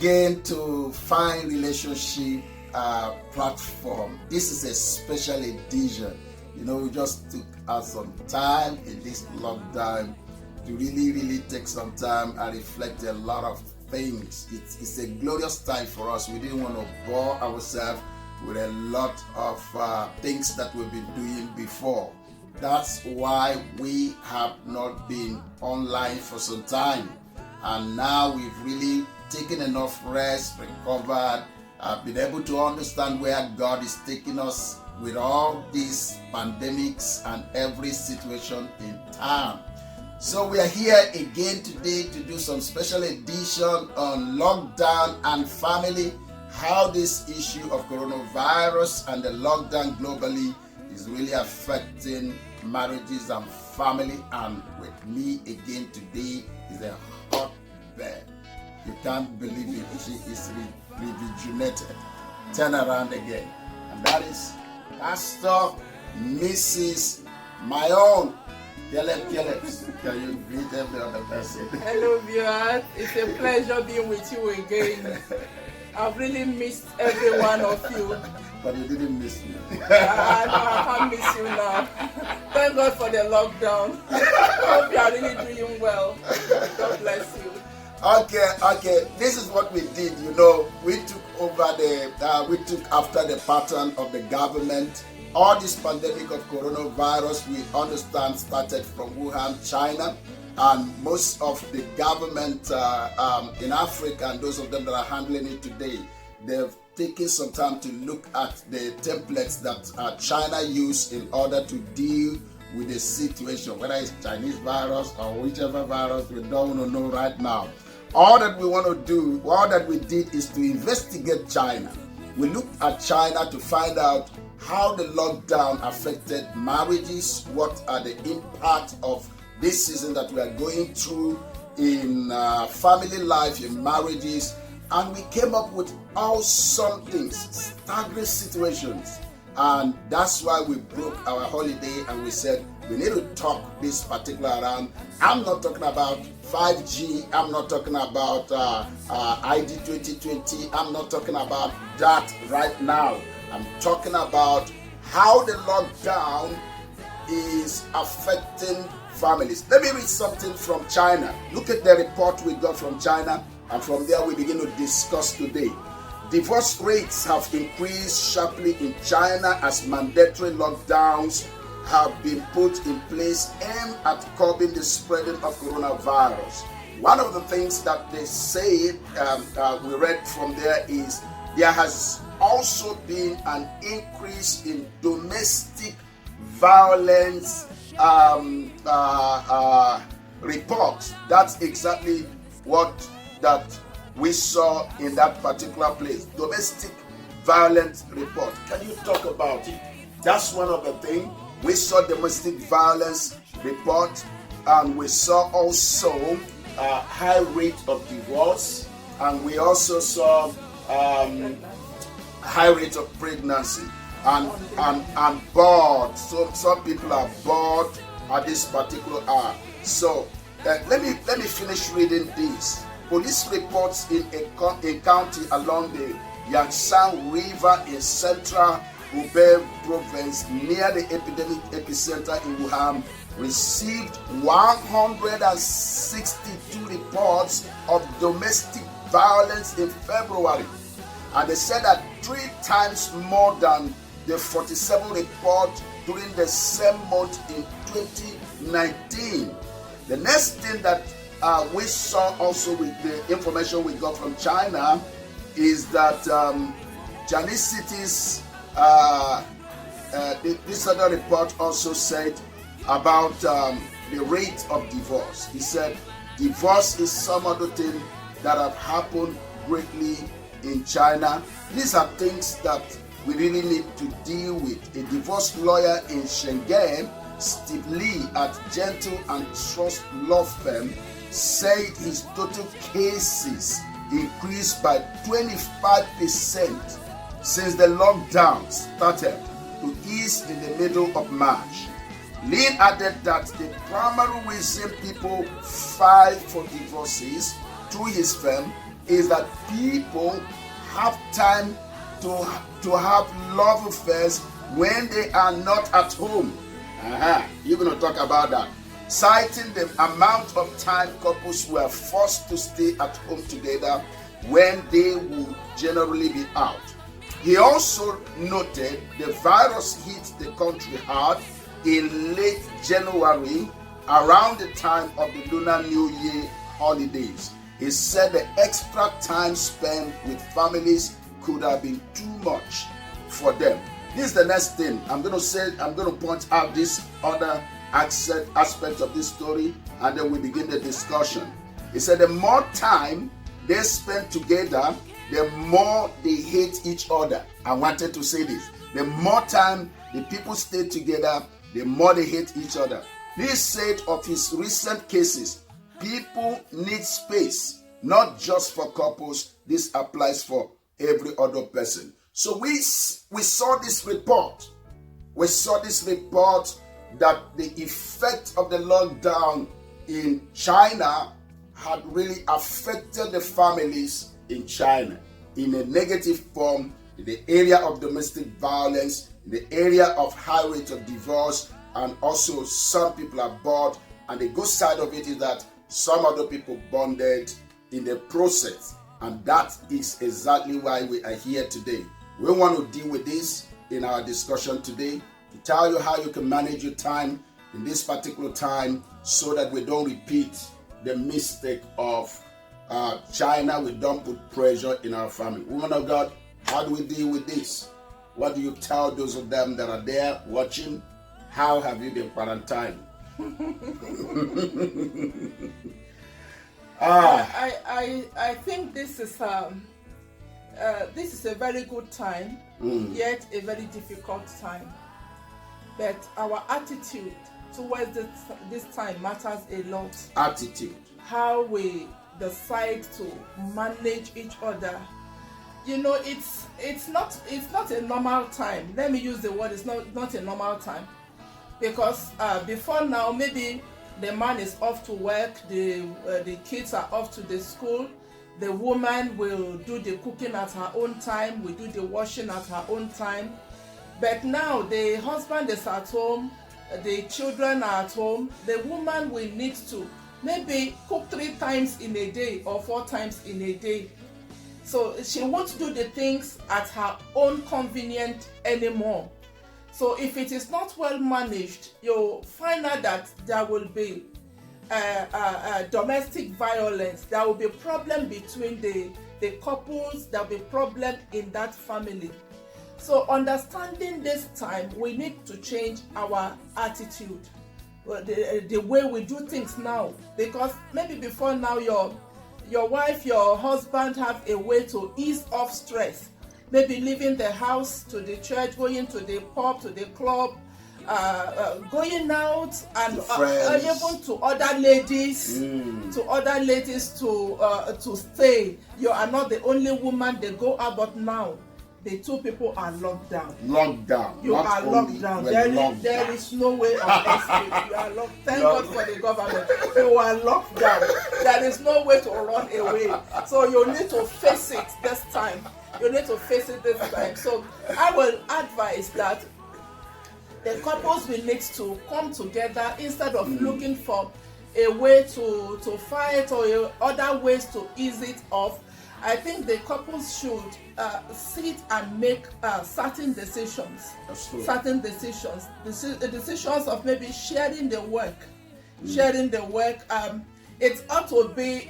again to Fine Relationship platform. This is a special edition. We just took us some time in this lockdown to really take some time and reflect a lot of things. It's a glorious time for us. We didn't want to bore ourselves with a lot of things that we've been doing before. That's why we have not been online for some time. And now we've really taken enough rest, recovered, been able to understand where God is taking us with all these pandemics and every situation in time. So we are here again today to do some special edition on lockdown and family, how this issue of coronavirus and the lockdown globally is really affecting marriages and family. And with me again today is a hotbed. You can't believe it. She is rejuvenated. Turn around again. And that is Pastor Mrs. My own Caleb. Can you greet every other person? Hello viewers, it's a pleasure being with you again. I've really missed every one of you. But you didn't miss me. I can't miss you now. Thank God for the lockdown. Hope you are really doing well. God bless you. Okay. This is what we did. We took over we took after the pattern of the government. All this pandemic of coronavirus, we understand, started from Wuhan, China, and most of the government in Africa and those of them that are handling it today, they've taken some time to look at the templates that China used in order to deal with the situation, whether it's Chinese virus or whichever virus, we don't want to know right now. All that we did is to investigate China. We looked at China to find out how the lockdown affected marriages, what are the impact of this season that we are going through in family life, in marriages, and we came up with awesome things, staggering situations. And that's why we broke our holiday and we said we need to talk this particular round. I'm not talking about 5G, I'm not talking about ID 2020, I'm not talking about that right now. I'm talking about how the lockdown is affecting families. Let me read something from China. Look at the report we got from China, and from there we begin to discuss today. Divorce rates have increased sharply in China as mandatory lockdowns have been put in place aimed at curbing the spreading of coronavirus. One of the things that they say, we read from there, is there has also been an increase in domestic violence reports. That's exactly what that we saw in that particular place. Domestic violence report. Can you talk about it? That's one of the things. We saw domestic violence report, and we saw also a high rate of divorce, and we also saw high rate of pregnancy and bored. So some people are bored at this particular hour. So let me finish reading this. Police reports in a county along the Yangtze River in central Hubei province near the epidemic epicenter in Wuhan received 162 reports of domestic violence in February. And they said that 3 times more than the 47 reports during the same month in 2019. The next thing that we saw also with the information we got from China is that Chinese cities, this other report also said about the rate of divorce. He said divorce is some other thing that have happened greatly in China. These are things that we really need to deal with. A divorce lawyer in Shenzhen, Steve Lee at Gentle and Trust Law Firm, said his total cases increased by 25% since the lockdown started to ease in the middle of March. Lee added that the primary reason people filed for divorces through his firm is that people have time to have love affairs when they are not at home. You're going to talk about that. Citing the amount of time couples were forced to stay at home together when they would generally be out. He also noted the virus hit the country hard in late January, around the time of the Lunar New Year holidays. He said the extra time spent with families could have been too much for them. This is the next thing I'm going to point out this other aspect of this story, and then we begin the discussion. He said the more time they spend together, the more they hate each other. I wanted to say this. The more time the people stay together, the more they hate each other. This said of his recent cases, people need space, not just for couples. This applies for every other person. So we saw this report. We saw this report that the effect of the lockdown in China had really affected the families in China in a negative form, in the area of domestic violence, in the area of high rate of divorce, and also some people are bored. And the good side of it is that some other people bonded in the process. And that is exactly why we are here today. We want to deal with this in our discussion today, to tell you how you can manage your time in this particular time so that we don't repeat the mistake of China. We don't put pressure in our family. Woman of God, how do we deal with this? What do you tell those of them that are there watching? How have you been quarantined? I think this is a very good time, yet a very difficult time. But our attitude towards this time matters a lot. Attitude. How we decide to manage each other. You know, it's not a normal time. Let me use the word. It's not a normal time, because before now, maybe the man is off to work, the kids are off to the school. The woman will do the cooking at her own time, we do the washing at her own time. But now the husband is at home, the children are at home. The woman will need to maybe cook 3 times in a day or 4 times in a day. So she won't do the things at her own convenience anymore. So if it is not well managed, you'll find out that there will be domestic violence. There will be problem between the couples. There will be problem in that family. So understanding this time, we need to change our attitude, the way we do things now. Because maybe before now, your wife, your husband have a way to ease off stress. Maybe leaving the house to the church, going to the pub, to the club, going out, and even to other ladies, to stay. You are not the only woman they go out, but now the 2 people are locked down. You are locked down. There is no way of escape. You are locked. Thank God for the government. You are locked down. There is no way to run away. So you need to face it this time. So I will advise that the couples will need to come together instead of looking for a way to fight or other ways to ease it off. I think the couples should sit and make certain decisions. The decisions of maybe sharing the work. It ought to be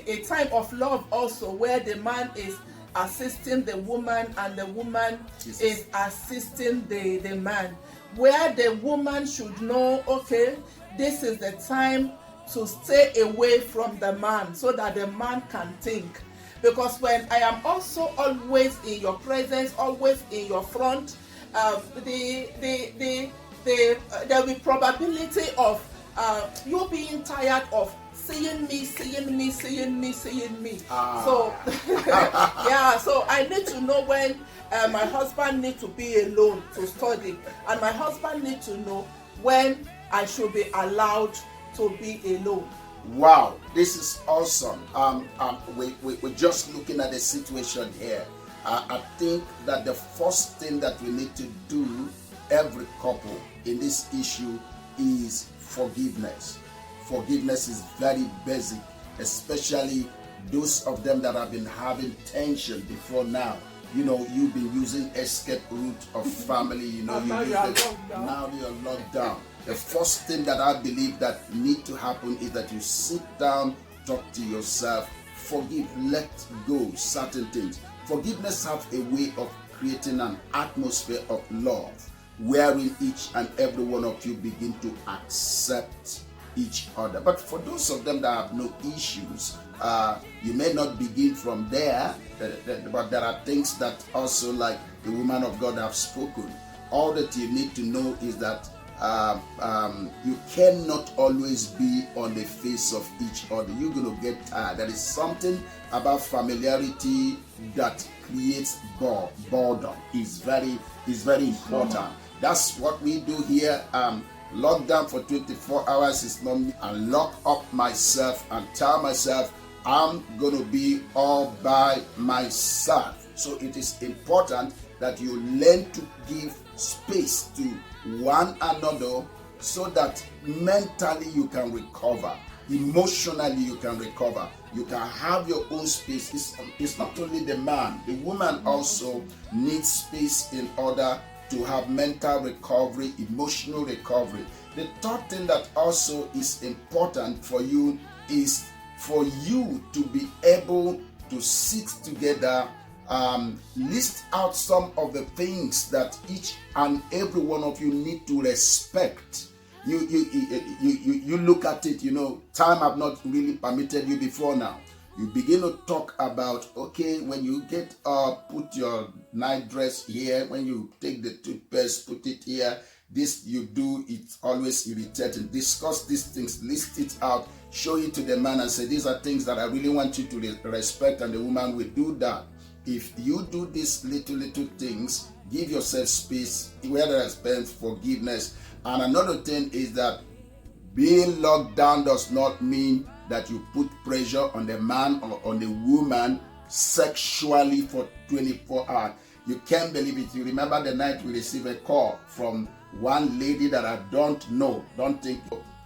a time of love also, where the man is assisting the woman and the woman is assisting the man, where the woman should know, okay, this is the time to stay away from the man so that the man can think. Because when I am also always in your presence, always in your front, there will be probability of you being tired of seeing me. So yeah, so I need to know when my husband needs to be alone to study, and my husband needs to know when I should be allowed to be alone. Wow, this is awesome. We're just looking at the situation here. I think that the first thing that we need to do, every couple in this issue, is forgiveness. Forgiveness is very basic, especially those of them that have been having tension before now. You know, you've been using escape route of family, you know, now you're locked down. The first thing that I believe that need to happen is that you sit down, talk to yourself, forgive, let go certain things. Forgiveness has a way of creating an atmosphere of love, wherein each and every one of you begin to accept each other. But for those of them that have no issues, you may not begin from there, but there are things that also, like the woman of God have spoken. All that you need to know is that you cannot always be on the face of each other. You're going to get tired. There is something about familiarity that creates boredom. It's very important. That's what we do here. Lockdown for 24 hours is not me. I lock up myself and tell myself I'm going to be all by myself. So it is important that you learn to give space to one another so that mentally you can recover, emotionally you can recover. You can have your own space. It's not only the man, the woman also needs space in order to have mental recovery, emotional recovery. The third thing that also is important for you is for you to be able to sit together, list out some of the things that each and every one of you need to respect. You look at it, you know, time have not really permitted you before now. You begin to talk about, okay, when you get up, put your night dress here. When you take the toothpaste, put it here. This you do, it's always irritating. Discuss these things, list it out, show it to the man and say, these are things that I really want you to respect, and the woman will do that. If you do these little things, give yourself space, where there is pain, forgiveness. And another thing is that being locked down does not mean that you put pressure on the man or on the woman sexually for 24 hours. You can't believe it. You remember the night we received a call from one lady that I don't know. Don't think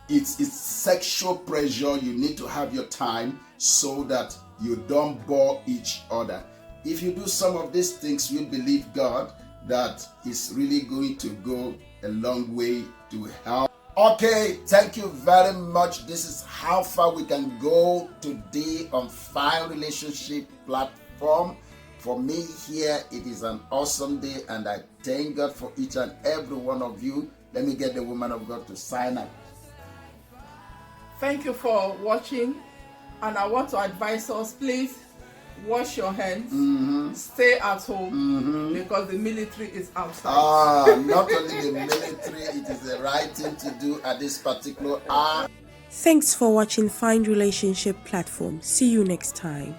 it's sexual pressure. You need to have your time so that you don't bore each other. If you do some of these things, you believe God that is really going to go a long way to help. Okay, thank you very much. This is how far we can go today on Fine Relationship platform. For me here, it is an awesome day, and I thank God for each and every one of you. Let me get the woman of God to sign up. Thank you for watching, and I want to advise us, please wash your hands, stay at home, because the military is outside. Not only the military, it is the right thing to do at this particular hour. Thanks for watching Find Relationship platform. See you next time.